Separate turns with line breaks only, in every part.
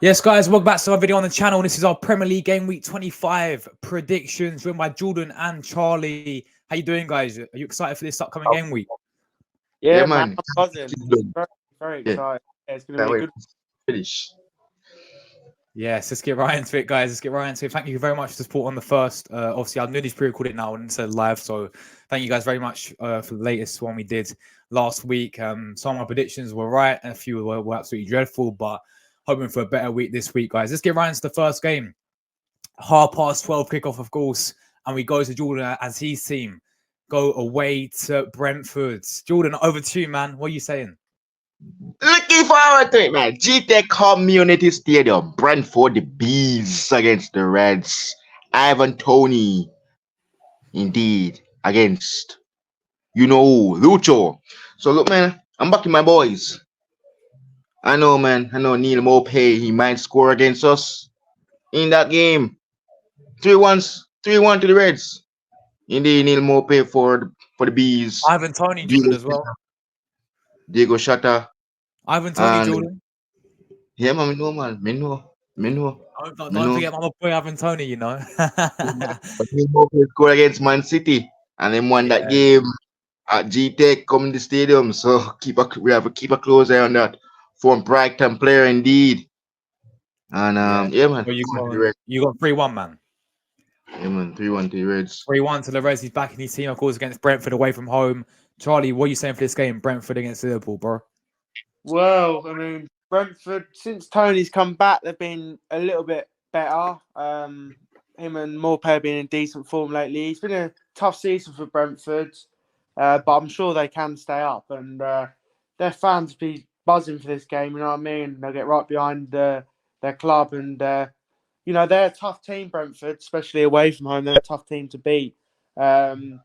Yes, guys, welcome back to our video on the channel. This is our Premier League Game Week 25 predictions, joined by Jordan and Charlie. How you doing, guys? Are you excited for this upcoming game week?
Yeah, man.
I'm buzzing. Very excited. Yeah, it's going to be a good
finish.
Yes, let's get right into it, guys. Let's get right into it. Thank you very much for the support on the first. Obviously, I knew this pre-recorded now and instead live, so thank you guys very much for the latest one we did last week. Some of my predictions were right, and a few were absolutely dreadful, but hoping for a better week this week, guys. Let's get right into the first game. 12:30 kickoff, of course, and we go to Jordan as his team go away to Brentford. Jordan, over to you, man. What are you saying?
Looking forward to it, man. GTEC Community Stadium, Brentford, the Bees against the Reds. Ivan Toney, indeed, against, Lucho. So, look, man, I'm backing my boys. I know, man. I know Neil Mopay, he might score against us in that game. 3-1 to the Reds. Indeed, Neil Mopay for the Bees.
Ivan Toney, Jordan, as well.
Diego Shatta.
Ivan Toney, Jordan.
Yeah, man, me know.
Don't forget my boy Ivan Toney, you know.
But he scored against Man City and then won that game at GTEC Community Stadium. So we have to keep a close eye on that. From Brighton player indeed. And man.
Well, you got 3-1, man.
Yeah, man, 3-1 to the Reds.
3-1 to the Reds. He's back in his team, of course, against Brentford away from home. Charlie, what are you saying for this game? Brentford against Liverpool, bro.
Well, I mean, Brentford, since Tony's come back, they've been a little bit better. Him and Morpay have been in decent form lately. It's been a tough season for Brentford, but I'm sure they can stay up. And their fans be buzzing for this game, you know what I mean? They'll get right behind their club. And, they're a tough team, Brentford, especially away from home. They're a tough team to beat. And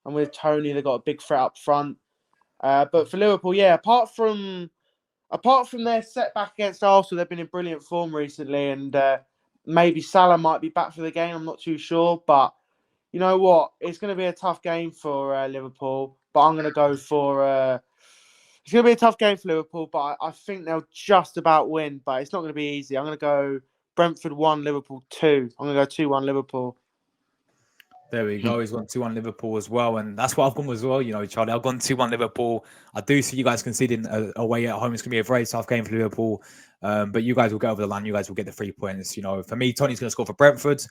with Tony, they've got a big threat up front. But for Liverpool, apart from their setback against Arsenal, they've been in brilliant form recently, and maybe Salah might be back for the game. I'm not too sure, but you know what? It's going to be a tough game for Liverpool. But I'm going to go for it's going to be a tough game for Liverpool, but I think they'll just about win. But it's not going to be easy. I'm going to go Brentford 1, Liverpool 2. I'm going to go 2-1 Liverpool.
There we go. He's gone 2-1 Liverpool as well. And that's what I've gone with as well, Charlie. I've gone 2-1 Liverpool. I do see you guys conceding away at home. It's going to be a very tough game for Liverpool. But you guys will get over the line. You guys will get the 3 points. For me, Tony's going to score for Brentford.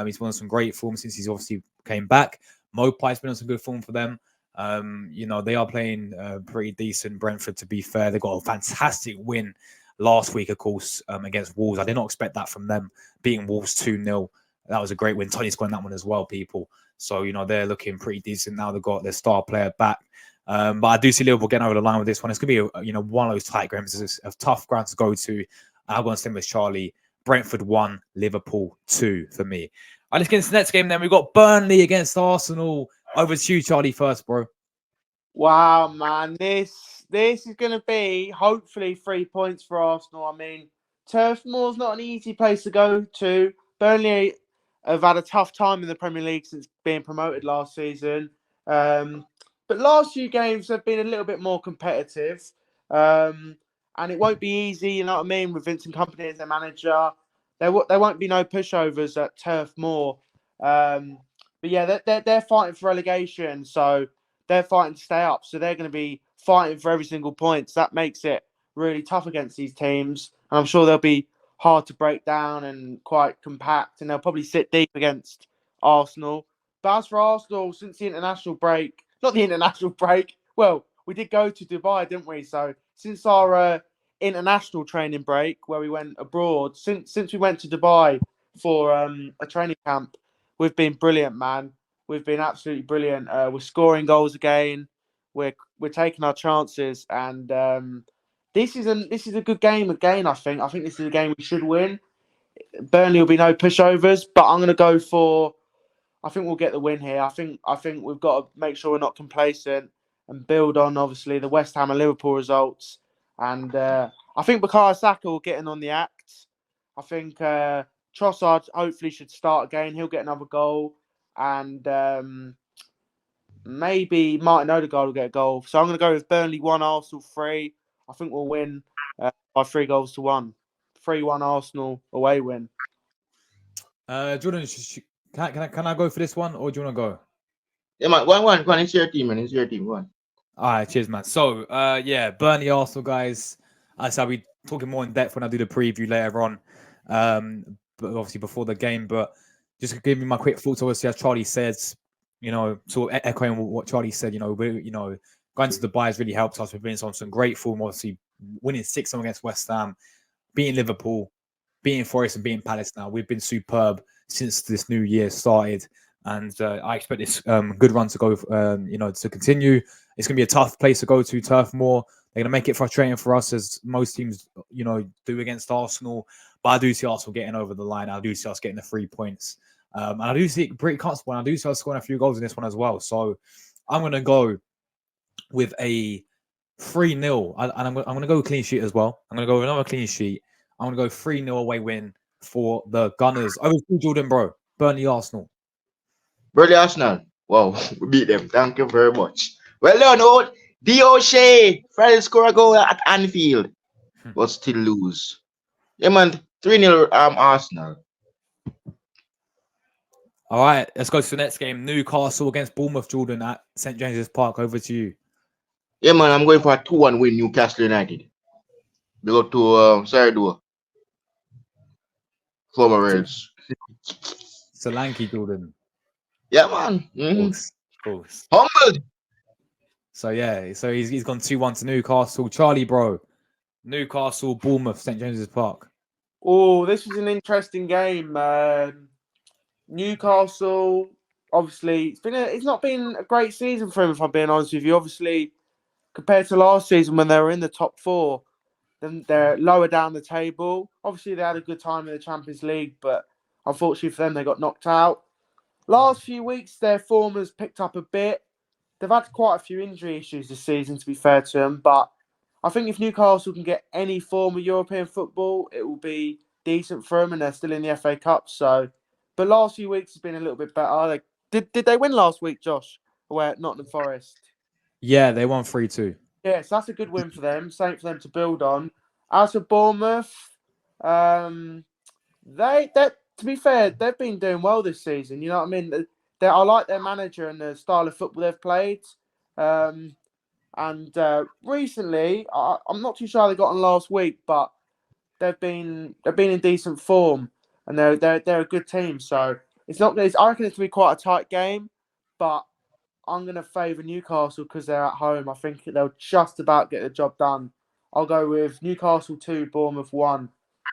He's won some great form since he's obviously came back. Mopay's been on some good form for them. They are playing pretty decent, Brentford, to be fair. They got a fantastic win last week, of course, against Wolves. I did not expect that from them, beating Wolves 2-0. That was a great win. Tony's scoring that one as well, people. So, they're looking pretty decent now. They've got their star player back. But I do see Liverpool getting over the line with this one. It's going to be, one of those tight games. It's a tough ground to go to. I'm going to stand with Charlie. Brentford 1, Liverpool 2 for me. All right, let's get into the next game then. We've got Burnley against Arsenal. Over to you, Charlie, first, bro.
Wow, man. This is going to be, hopefully, 3 points for Arsenal. I mean, Turf Moor's not an easy place to go to. Burnley have had a tough time in the Premier League since being promoted last season. But last few games have been a little bit more competitive. And it won't be easy, you know what I mean, with Vincent Kompany as their manager. There won't be no pushovers at Turf Moor. But yeah, they're fighting for relegation, so they're fighting to stay up. So they're going to be fighting for every single point. So that makes it really tough against these teams. And I'm sure they'll be hard to break down and quite compact, and they'll probably sit deep against Arsenal. But as for Arsenal, since the international break, not the international break, well, we did go to Dubai, didn't we? So since our international training break, where we went abroad, since we went to Dubai for a training camp, we've been brilliant, man. We've been absolutely brilliant. We're scoring goals again. We're taking our chances, and this is a good game again. I think this is a game we should win. Burnley will be no pushovers, but I'm going to go for. I think we'll get the win here. I think we've got to make sure we're not complacent and build on obviously the West Ham and Liverpool results. And I think Bukayo Saka will get in on the act. I think Trossard hopefully should start again. He'll get another goal, and maybe Martin Odegaard will get a goal. So I'm going to go with Burnley 1, Arsenal 3. I think we'll win by 3-1. 3-1 Arsenal away win.
Jordan, can I go for this one, or do you want to go?
Yeah, man. Go on. It's your team, man. It's your team. Go on.
All right, cheers, man. So, yeah, Burnley Arsenal, guys. I'll be talking more in depth when I do the preview later on, but obviously before the game. But just to give me my quick thoughts, obviously, as Charlie says, sort of echoing what Charlie said, going to Dubai has really helped us. We've been on some great form, obviously winning 6-0 against West Ham, beating Liverpool, beating Forest, and beating Palace. Now we've been superb since this new year started, and I expect this good run to go, to continue. It's going to be a tough place to go to, Turf Moor. They're going to make it frustrating for us, as most teams, do against Arsenal. But I do see Arsenal getting over the line. I do see us getting the 3 points. And I do see it pretty comfortable. And I do see us scoring a few goals in this one as well. So I'm going to go with a 3-0. And I'm going to go with clean sheet as well. I'm going to go with another clean sheet. I'm going to go 3-0 away win for the Gunners. Over to Jordan, bro. Burnley Arsenal.
Burnley Arsenal. Wow, we beat them. Thank you very much. Well done, old O'Shea. Friday score a goal at Anfield, but still lose. Yeah, man. 3-0 Arsenal.
All right, let's go to the next game. Newcastle against Bournemouth, Jordan, at St. James's Park. Over to you.
Yeah, man. I'm going for a 2-1 win, Newcastle United. They go to Sardo. Former Reds.
Solanke, Jordan.
Yeah, man.
Of course.
Humbled.
So, yeah, he's gone 2-1 to Newcastle. Charlie, bro. Newcastle, Bournemouth, St. James's Park.
Oh, this was an interesting game. Newcastle, obviously, it's not been a great season for him, if I'm being honest with you. Obviously, compared to last season when they were in the top 4, then they're lower down the table. Obviously, they had a good time in the Champions League, but unfortunately for them, they got knocked out. Last few weeks, their form has picked up a bit. They've had quite a few injury issues this season, to be fair to them, but I think if Newcastle can get any form of European football, it will be decent for them, and they're still in the FA Cup. So, but last few weeks has been a little bit better. Did they win last week, Josh? Away at Nottingham Forest.
Yeah, they won 3-2.
Yeah, so that's a good win for them. Something for them to build on. As for Bournemouth, they to be fair, they've been doing well this season. You know what I mean? I like their manager and the style of football they've played. And recently, I'm not too sure how they got on last week, but they've been in decent form, and they're a good team. So I reckon it's to be quite a tight game, but I'm going to favour Newcastle because they're at home. I think they'll just about get the job done. I'll go with Newcastle 2, Bournemouth 1.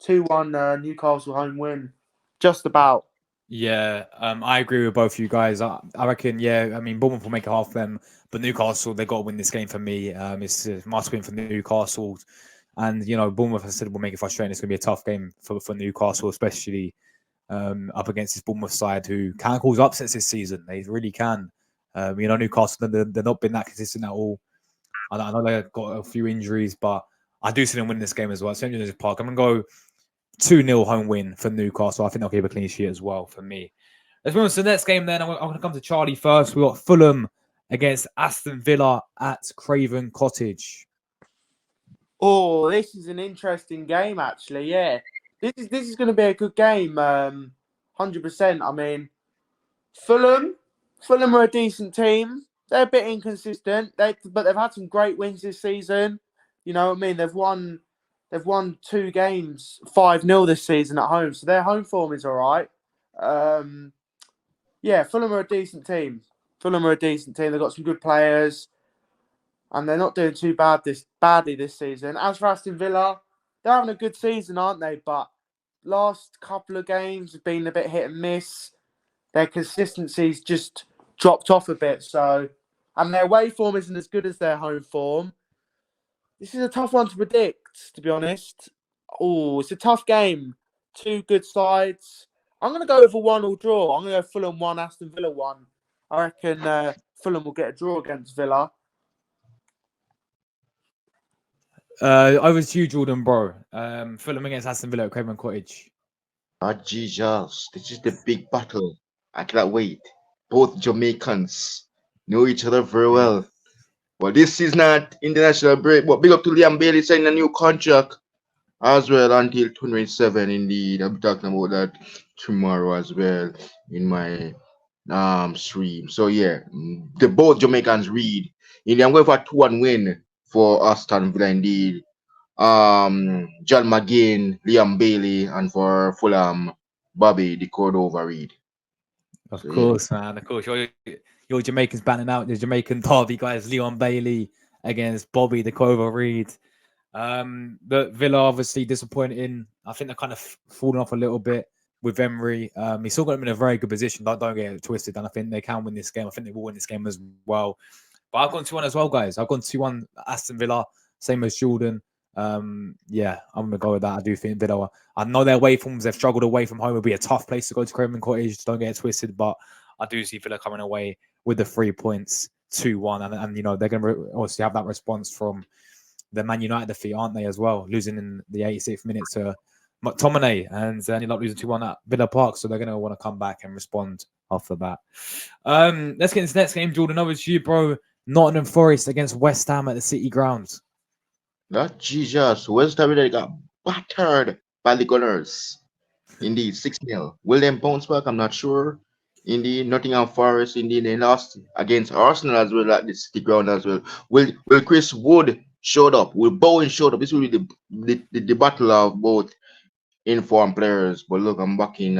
2-1 Newcastle home win. Just about.
Yeah, I agree with both of you guys. I reckon, yeah, I mean, Bournemouth will make it half them, but Newcastle, they got to win this game for me. It's a must win for Newcastle. And, Bournemouth, I said, will make it frustrating. It's going to be a tough game for Newcastle, especially up against this Bournemouth side who can cause upsets this season. They really can. Newcastle, they've not been that consistent at all. I know they've got a few injuries, but I do see them winning this game as well. St. James's Park. I'm going to go 2-0 home win for Newcastle. I think they'll keep a clean sheet as well for me. Let's move on to the next game then. I'm going to come to Charlie first. We've got Fulham against Aston Villa at Craven Cottage.
Oh, this is an interesting game, actually. Yeah, this is going to be a good game. 100%. I mean, Fulham are a decent team. They're a bit inconsistent. But they've had some great wins this season. You know what I mean? They've won 2 games 5-0 this season at home, so their home form is all right. Yeah, Fulham are a decent team. They've got some good players, and they're not doing too badly this season. As for Aston Villa, they're having a good season, aren't they? But last couple of games have been a bit hit and miss. Their consistency's just dropped off a bit. And their away form isn't as good as their home form. This is a tough one to predict, to be honest. Oh, it's a tough game. 2 good sides. I'm going to go with a 1-1 draw. I'm going to go Fulham 1, Aston Villa 1. I reckon Fulham will get a draw against Villa.
Over to you, Jordan, bro. Fulham against Aston Villa at Craven Cottage.
Oh, Jesus. This is the big battle. I cannot wait. Both Jamaicans know each other very well. Well, this is not international break, but big up to Liam Bailey signing a new contract as well until 27. Indeed, I'll be talking about that tomorrow as well in my stream. So yeah, the both Jamaicans read. Indeed, I'm going for a 2-1 win for Aston Villa. Indeed, John McGinn, Liam Bailey, and for Fulham, Bobby the Cordova Reed.
Of
So yeah,
course, man. Of course, your Jamaicans banning out the Jamaican derby guys, Leon Bailey against Bobby the Clover Reed. The Villa obviously disappointing. I think they're kind of falling off a little bit with Emery. He's still got them in a very good position. Don't get it twisted. And I think they can win this game. I think they will win this game as well. But I've gone 2-1 as well, guys. I've gone 2-1 Aston Villa, same as Jordan. Yeah, I'm gonna go with that. I do think Villa. I know their away forms. They've struggled away from home. It'll be a tough place to go to Craven Cottage. Don't get it twisted, but I do see Villa coming away with the 3 points, 2-1, and you know they're gonna obviously have that response from the Man United defeat, aren't they, as well? Losing in the 86th minute to McTominay and ended up losing 2-1 at Villa Park. So they're going to want to come back and respond after that. Let's get into the next game, Jordan. Over to you, bro. Nottingham Forest against West Ham at the City Grounds.
that Jesus, West Ham United got battered by the Gunners. Indeed, 6-0. Will they bounce back? I'm not sure. Indeed, Nottingham Forest, indeed, they lost against Arsenal as well at the City Ground as well. Will Chris Wood showed up? Will Bowen showed up? This will be the battle of both informed players. But look, I'm backing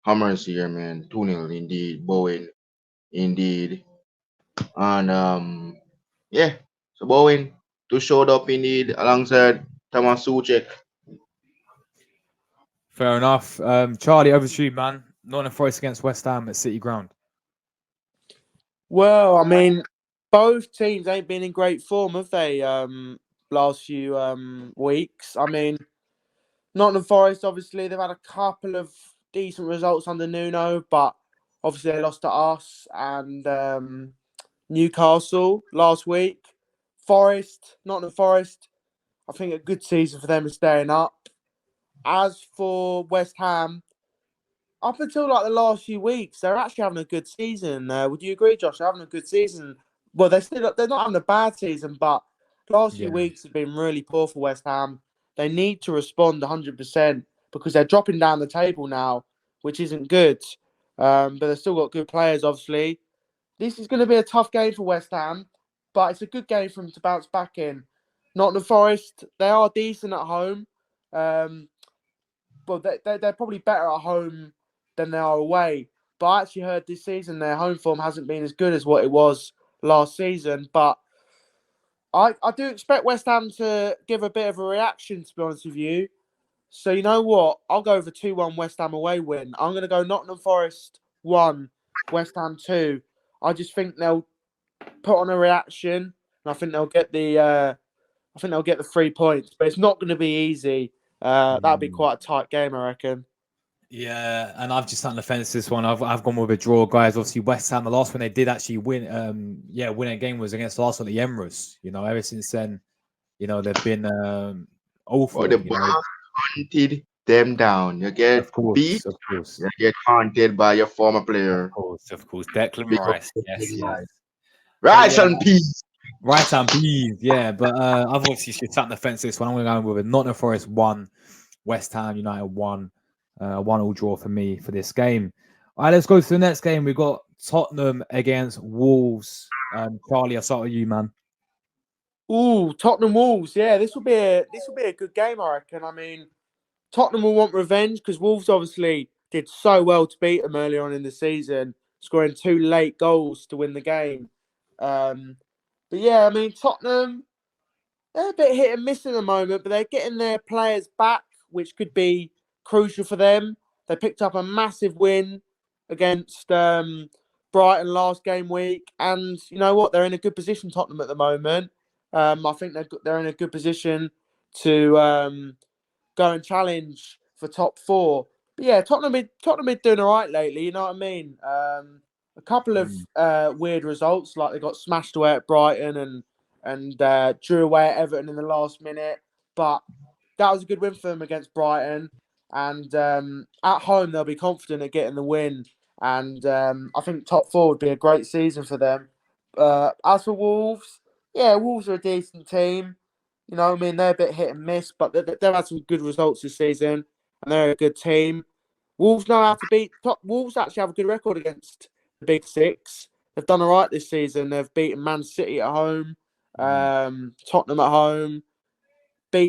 Hammers here, man. 2-0, indeed. Bowen, indeed. And yeah, so Bowen to showed up indeed alongside Thomas Suchek.
Fair enough. Charlie, over to you, man. Nottingham Forest against West Ham at City Ground.
Well, I mean, both teams ain't been in great form, have they? Last few weeks. I mean, Nottingham Forest, obviously, they've had a couple of decent results under Nuno, but obviously they lost to us and Newcastle last week. Nottingham Forest, I think a good season for them is staying up. As for West Ham, up until like the last few weeks, they're actually having a good season. Would you agree, Josh? They're having a good season. Well, they're not having a bad season, but the last few
Yeah.
weeks have been really poor for West Ham. They need to respond 100% because they're dropping down the table now, which isn't good. But they've still got good players, obviously. This is going to be a tough game for West Ham, but it's a good game for them to bounce back in. Nottingham Forest, they are decent at home. Well, they're probably better at home than they are away. But I actually heard this season their home form hasn't been as good as what it was last season. But I do expect West Ham to give a bit of a reaction, to be honest with you. So you know what? I'll go for 2-1 West Ham away win. I'm going to go Nottingham Forest 1, West Ham 2. I just think they'll put on a reaction, and I think they'll get the 3 points. But it's not going to be easy. That'll be quite a tight game, I reckon.
Yeah, and I've just sat on the fence this one. I've gone with a draw, guys. Obviously, West Ham, the last one they did actually win, win a game was against Arsenal at the Emirates. You know, ever since then, you know, they've been awful.
Or the
You know,
bar hunted them down. You get
of course,
beat,
of course,
you get haunted by your former player.
of course. Declan
Big up
Rice,
to
yes,
Declan
yes.
Rice. Rice
yeah.
and peas.
Right hand bees, yeah. But I've obviously sat on the fence this one. I'm going to go with a Nottingham Forest 1, West Ham United 1, 1-1 draw for me for this game. All right, let's go to the next game. We've got Tottenham against Wolves. Charlie, I'll start with you, man.
Ooh, Tottenham Wolves. Yeah, this will be a good game, I reckon. I mean, Tottenham will want revenge because Wolves obviously did so well to beat them earlier on in the season, scoring 2 late goals to win the game. But yeah, I mean, Tottenham, they're a bit hit and miss at the moment, but they're getting their players back, which could be crucial for them. They picked up a massive win against Brighton last game week, and you know what? They're in a good position, Tottenham, at the moment. I think they're in a good position to go and challenge for top 4. But yeah, Tottenham been doing all right lately. You know what I mean? A couple of weird results, like they got smashed away at Brighton and drew away at Everton in the last minute. But that was a good win for them against Brighton. And at home, they'll be confident at getting the win. And I think top 4 would be a great season for them. As for Wolves, yeah, Wolves are a decent team. You know what I mean? They're a bit hit and miss, but they've had some good results this season, and they're a good team. Wolves know how to beat. Wolves actually have a good record against the Big Six. They've done all right this season. They've beaten Man City at home, Tottenham at home,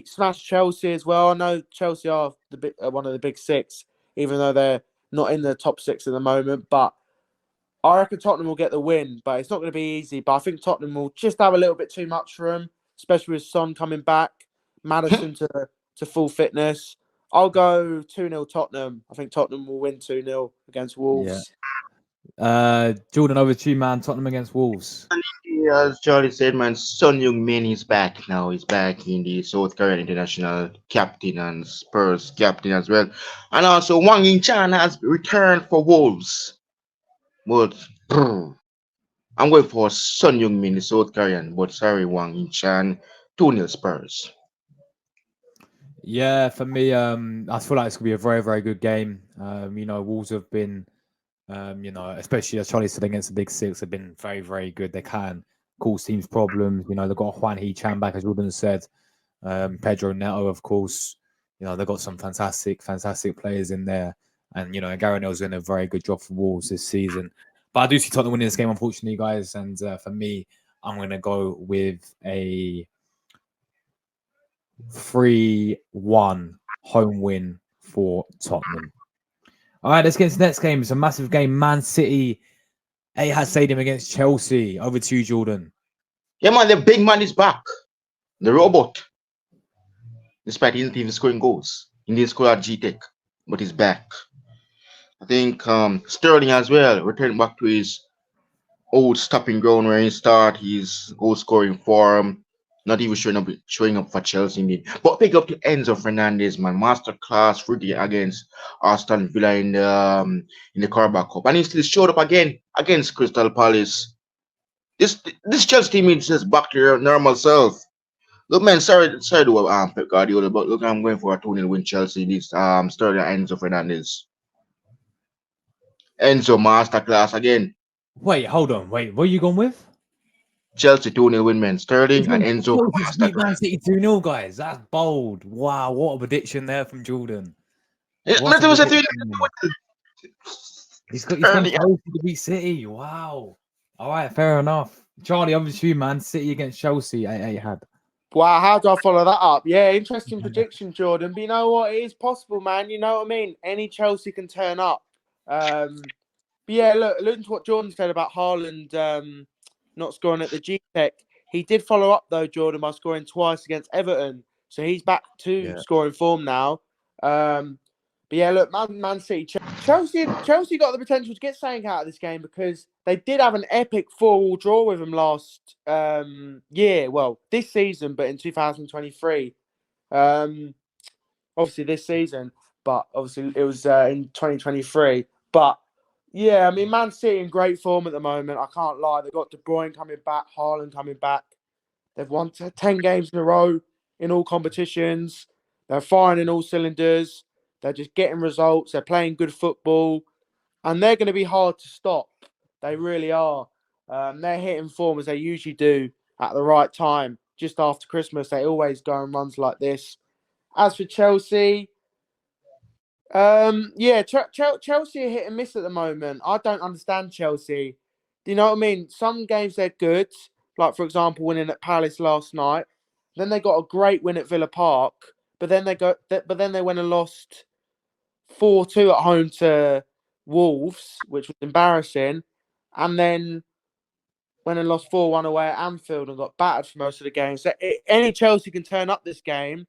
smashed Chelsea as well. I know Chelsea are one of the Big Six, even though they're not in the top six at the moment. But I reckon Tottenham will get the win, but it's not going to be easy. But I think Tottenham will just have a little bit too much for them, especially with Son coming back, Madison to full fitness. I'll go 2-0 Tottenham. I think Tottenham will win 2-0 against
Yeah.
Wolves.
Jordan, over to you, man. Tottenham against Wolves.
As Charlie said, man, Son Heung-min is back now. He's back in the South Korean international captain and Spurs captain as well. And also, Wang In-chan has returned for Wolves. But I'm going for Son Heung-min, the South Korean. But sorry, Wang In-chan, 2-0 Spurs.
Yeah, for me, I feel like it's gonna be a very, very good game. Wolves have been, especially as Charlie said against the Big Six, have been very, very good. They can cause teams problems. They've got Juan He-chan back, as Jordan said. Pedro Neto, of course. They've got some fantastic, fantastic players in there. And, Gary Neville's doing a very good job for Wolves this season. But I do see Tottenham winning this game, unfortunately, guys. And for me, I'm going to go with a 3-1 home win for Tottenham. All right, let's get into the next game. It's a massive game. Man City, Etihad Stadium against Chelsea. Over to you, Jordan.
Yeah, man, the big man is back. The robot. Despite he didn't even scoring goals. He didn't score at G-Tech, but he's back. I think Sterling as well returned back to his old stopping ground where he started his goal scoring form. Not even showing up for Chelsea indeed. But pick up to Enzo Fernandez, man. Masterclass really against Aston Villa in the Carabao Cup. And he still showed up again against Crystal Palace. This Chelsea team is just back to their normal self. Look, man, sorry to Pep Guardiola, but look, I'm going for a 2-0 win Chelsea. This Sterling Enzo Fernandez. Enzo masterclass again.
Wait, hold on. Wait, what are you going with?
Chelsea 2-0 win, man. Sterling and Enzo
Chelsea beat Man
masterclass.
City 2-0, guys. That's bold. Wow, what a prediction there from Jordan.
It
What a
was a
prediction. He's gone
Sterling.
Chelsea to beat City. Wow. All right, fair enough. Charlie, obviously, man. City against Chelsea. Etihad.
Wow, how do I follow that up? Yeah, interesting prediction, Jordan. But you know what? It is possible, man. You know what I mean? Any Chelsea can turn up. But yeah, look, looking to what Jordan said about Haaland not scoring at the G-Tech. He did follow up, though, Jordan, by scoring twice against Everton. So he's back to scoring form now. But yeah, look, Man City, Chelsea got the potential to get something out of this game because they did have an epic 4-4 draw with them last year. Well, this season, but in 2023. Obviously this season, but obviously it was in 2023. But yeah, I mean, Man City in great form at the moment. I can't lie. They've got De Bruyne coming back, Haaland coming back. They've won 10 games in a row in all competitions. They're firing in all cylinders. They're just getting results. They're playing good football. And they're going to be hard to stop. They really are. They're hitting form as they usually do at the right time. Just after Christmas, they always go on runs like this. As for Chelsea, Chelsea are hit and miss at the moment. I don't understand Chelsea. Do you know what I mean? Some games they're good, like for example, winning at Palace last night. Then they got a great win at Villa Park, but then they went and lost 4-2 at home to Wolves, which was embarrassing, and then went and lost 4-1 away at Anfield and got battered for most of the game. So any Chelsea can turn up this game.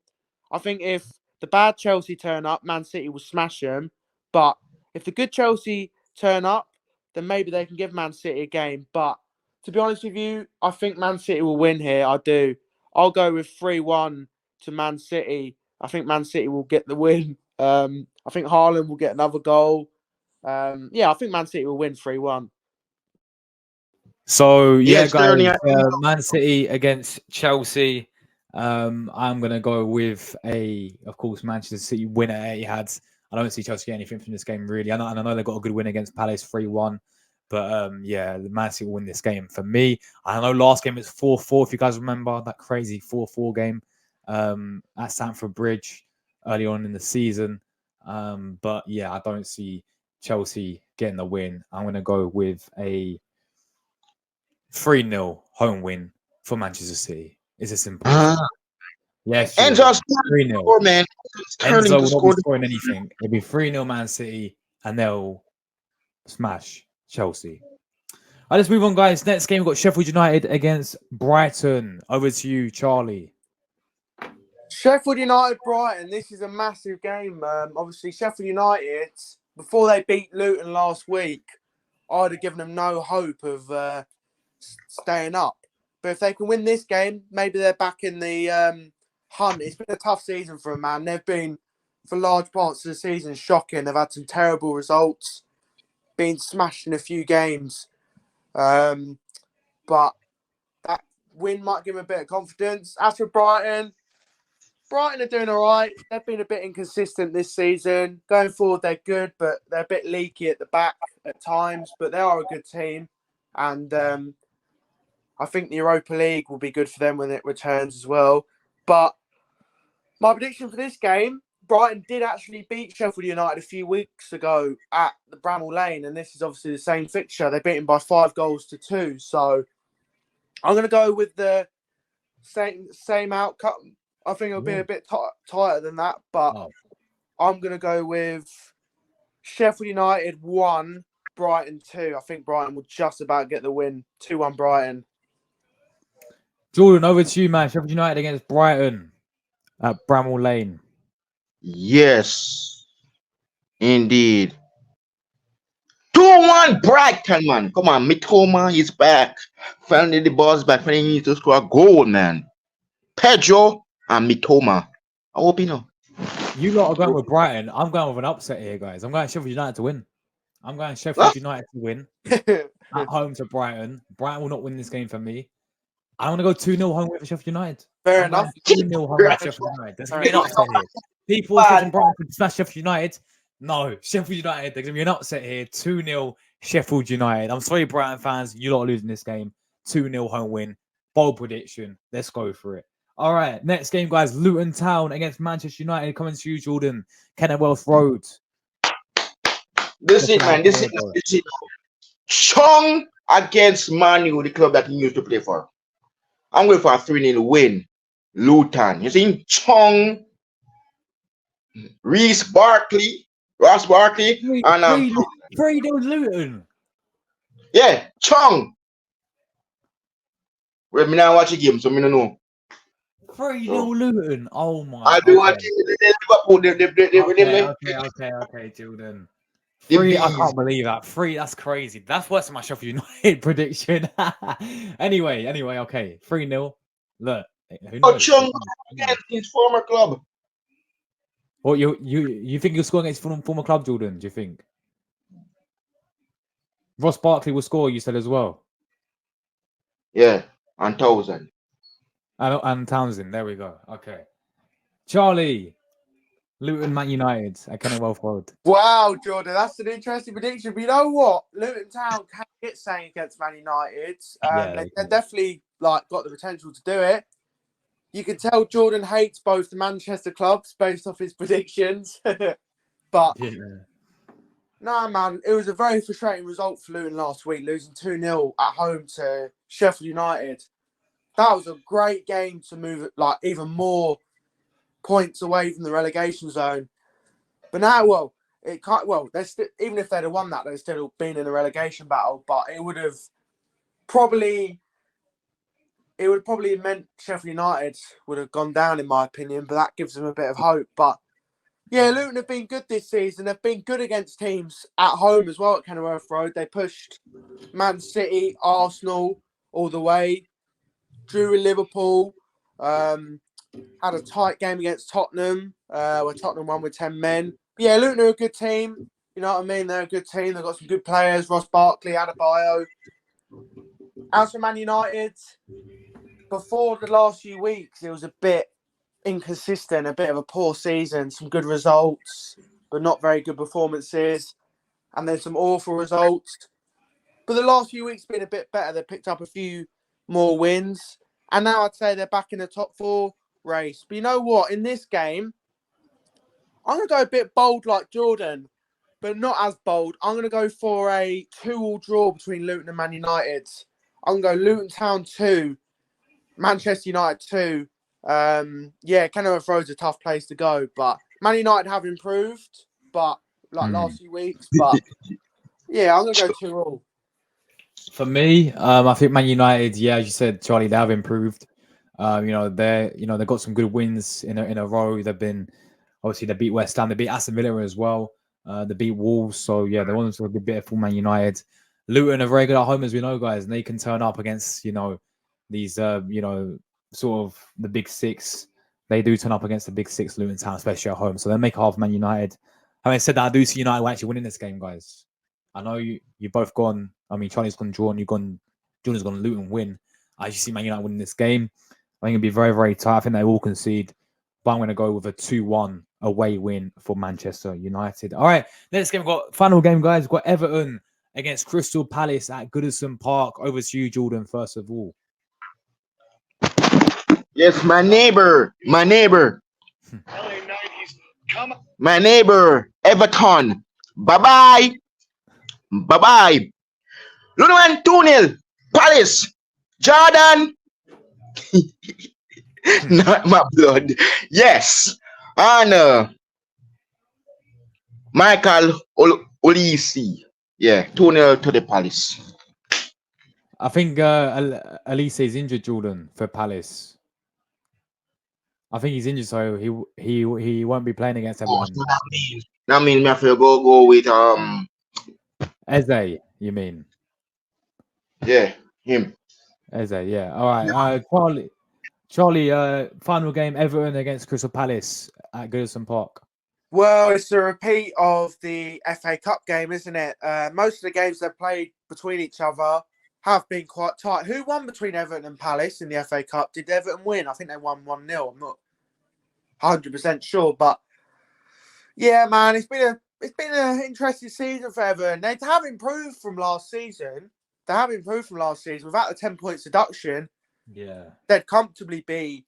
I think if the bad Chelsea turn up, Man City will smash them. But if the good Chelsea turn up, then maybe they can give Man City a game. But to be honest with you, I think Man City will win here. I do. I'll go with 3-1 to Man City. I think Man City will get the win. I think Haaland will get another goal. I think Man City will win 3-1.
So, yeah, guys,
Sterling.
Man City against Chelsea. I'm going to go with of course, Manchester City win at Etihad. I don't see Chelsea get anything from this game, really. I know they got a good win against Palace 3-1. But, the Man City will win this game for me. I know last game was 4-4, if you guys remember that crazy 4-4 game. at Stamford Bridge early on in the season. But yeah, I don't see Chelsea getting the win. I'm going to go with a 3-0 home win for Manchester City. It's as simple as that. Yes,
Enzo
Jordan. 3-0.
scored, man. Sterling
Enzo
to
will not be
score.
scoring anything. It'll be 3-0 Man City, and they'll smash Chelsea. All right, let's move on, guys. Next game, we've got Sheffield United against Brighton. Over to you, Charlie.
Sheffield United, Brighton. This is a massive game. Obviously, Sheffield United, before they beat Luton last week, I'd have given them no hope of staying up. But if they can win this game, maybe they're back in the hunt. It's been a tough season for them, man. They've been, for large parts of the season, shocking. They've had some terrible results, been smashed in a few games. But that win might give them a bit of confidence. As for Brighton are doing all right. They've been a bit inconsistent this season. Going forward, they're good, but they're a bit leaky at the back at times. But they are a good team. And I think the Europa League will be good for them when it returns as well. But my prediction for this game, Brighton did actually beat Sheffield United a few weeks ago at the Bramall Lane. And this is obviously the same fixture. They beat them by 5-2. So I'm going to go with the same outcome. I think it'll be a bit tighter than that, but I'm going to go with Sheffield United 1, Brighton 2. I think Brighton will just about get the win. 2-1 Brighton.
Jordan, over to you, man. Sheffield United against Brighton at Bramall Lane.
Yes, indeed. 2-1 Brighton, man. Come on, Mitoma is back. Finally, the ball's back. Finally, he needs to score a goal, man. Pedro and Mitoma. I hope you know.
You lot are going with Brighton. I'm going with an upset here, guys. I'm going Sheffield United to win. I'm going Sheffield United to win at home to Brighton. Brighton will not win this game for me. I want to go 2-0 home with Sheffield United.
Fair enough.
2-0 home with Sheffield United. There's going to be an upset here. People thinking Brighton could smash Sheffield United. No, Sheffield United. There's going to be an upset here. 2-0 Sheffield United. I'm sorry, Brighton fans. You lot are losing this game. 2-0 home win. Bold prediction. Let's go for it. All right, next game, guys. Luton Town against Manchester United. Coming to you, Jordan. Kenilworth Road.
This is man. This is Chong against Man U, the club that he used to play for. I'm going for a 3-0 win. Luton. You see, Chong, Ross Barkley, and
3-0 Luton.
Yeah, Chong. Well, me now watch the game, so me don't know.
3-0 Luton. Oh my!
I'll be watching Liverpool.
Okay, Jordan. 3. I can't believe that. 3. That's crazy. That's worse than my Sheffield United prediction. Anyway. Okay, 3-0. Look, who knows?
Chung against his former club.
What you think you'll score against former club, Jordan? Do you think Ross Barkley will score? You said as well.
Yeah, and Townsend.
And Townsend. There we go. Okay, Charlie. Luton Man United at Kenilworth Road.
Wow, Jordan, that's an interesting prediction. But you know what? Luton Town can get saying against Man United. They're definitely got the potential to do it. You can tell Jordan hates both the Manchester clubs based off his predictions. But no, man, it was a very frustrating result for Luton last week, losing 2-0 at home to Sheffield United. That was a great game to move even more points away from the relegation zone. But now, they're still, even if they'd have won that, they'd still been in a relegation battle. But it would have probably meant Sheffield United would have gone down, in my opinion. But that gives them a bit of hope. But yeah, Luton have been good this season. They've been good against teams at home as well at Kenilworth Road. They pushed Man City, Arsenal all the way. Drew with Liverpool. Had a tight game against Tottenham, where Tottenham won with 10 men. But yeah, Luton are a good team. You know what I mean? They're a good team. They've got some good players. Ross Barkley, Adebayo. As for Man United, before the last few weeks, it was a bit inconsistent, a bit of a poor season. Some good results, but not very good performances. And then some awful results. But the last few weeks have been a bit better. They picked up a few more wins. And now I'd say they're back in the top 4. race. But you know what? In this game, I'm going to go a bit bold like Jordan, but not as bold. I'm going to go for a 2-2 draw between Luton and Man United. I'm going to go Luton Town 2, Manchester United 2. Kenilworth Road's a tough place to go, but Man United have improved, but last few weeks. But yeah, I'm going to go 2-2.
For me, I think Man United, yeah, as you said, Charlie, they have improved. They've got some good wins in a row. They've been obviously they beat West Ham, they beat Aston Villa as well. They beat Wolves, so yeah, they want to a good bit for Man United. Luton are very good at home, as we know, guys, and they can turn up against these sort of the big six. They do turn up against the big six, Luton Town, especially at home. So they make half Man United. Having said that, I do see United actually winning this game, guys. I know you both gone. I mean, Charlie's gone draw and Jordan's gone Luton win. I actually see Man United winning this game. I think it'll be very, very tight. I think they will concede, but I'm going to go with a 2-1 away win for Manchester United. All right, next game, we've got final game, guys. We've got Everton against Crystal Palace at Goodison Park. Over to you, Jordan, first of all.
Yes, my neighbor, Everton. Bye-bye. Luton 2-0. Palace. Jordan. Not my blood. Yes. And Michael Olise. Yeah, 2-0 to the Palace.
I think Elise is injured, Jordan, for Palace. I think he's injured, so he won't be playing against Everton.
So that means me have to go with
Eze, you mean?
Yeah, him.
Eze, yeah. All right. Charlie, final game, Everton against Crystal Palace at Goodison Park.
Well, it's a repeat of the FA Cup game, isn't it? Most of the games they've played between each other have been quite tight. Who won between Everton and Palace in the FA Cup? Did Everton win? I think they won 1-0. I'm not 100% sure, but yeah, man, it's been an interesting season for Everton. They have improved from last season. Without the 10 points deduction.
Yeah,
they'd comfortably be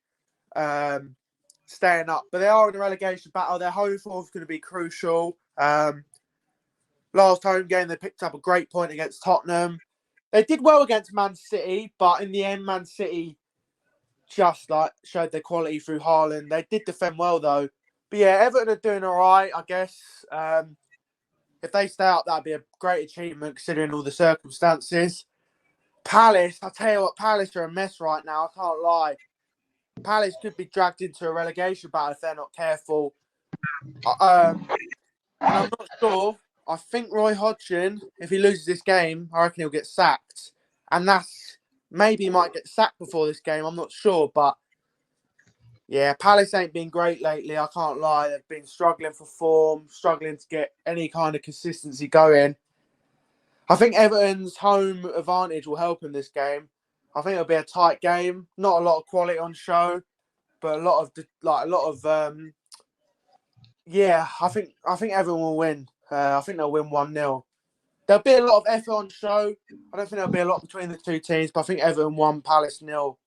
staying up, but they are in a relegation battle. Their home form is going to be crucial. Last home game, they picked up a great point against Tottenham. They did well against Man City, but in the end, Man City just showed their quality through Haaland. They did defend well, though. But yeah, Everton are doing all right, I guess. If they stay up, that'd be a great achievement considering all the circumstances. Palace, I tell you what, Palace are a mess right now. I can't lie. Palace could be dragged into a relegation battle if they're not careful. And I'm not sure. I think Roy Hodgson, if he loses this game, I reckon he'll get sacked. And maybe he might get sacked before this game. I'm not sure. But yeah, Palace ain't been great lately. I can't lie. They've been struggling for form, struggling to get any kind of consistency going. I think Everton's home advantage will help in this game. I think it'll be a tight game. Not a lot of quality on show, but I think Everton will win. I think they'll win 1-0. There'll be a lot of effort on show. I don't think there'll be a lot between the two teams, but I think Everton 1, Palace 0.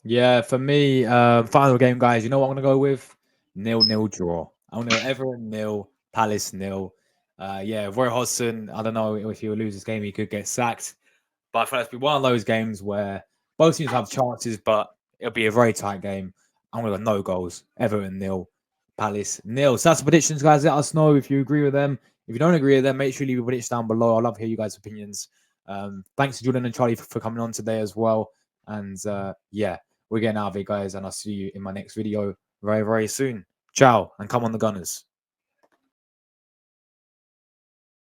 Yeah, for me, final game, guys. You know what I'm going to go with? 0-0 draw. I'm going to go Everton 0, Palace 0. Roy Hodgson, I don't know if he will lose this game, he could get sacked. But I feel like it'll be one of those games where both teams have chances, but it'll be a very tight game. I'm going to go no goals. Everton 0, Palace 0. So that's the predictions, guys. Let us know if you agree with them. If you don't agree with them, make sure you leave a prediction down below. I'd love to hear you guys' opinions. Thanks to Jordan and Charlie for coming on today as well. And we're getting out of it, guys. And I'll see you in my next video very, very soon. Ciao, and come on the Gunners.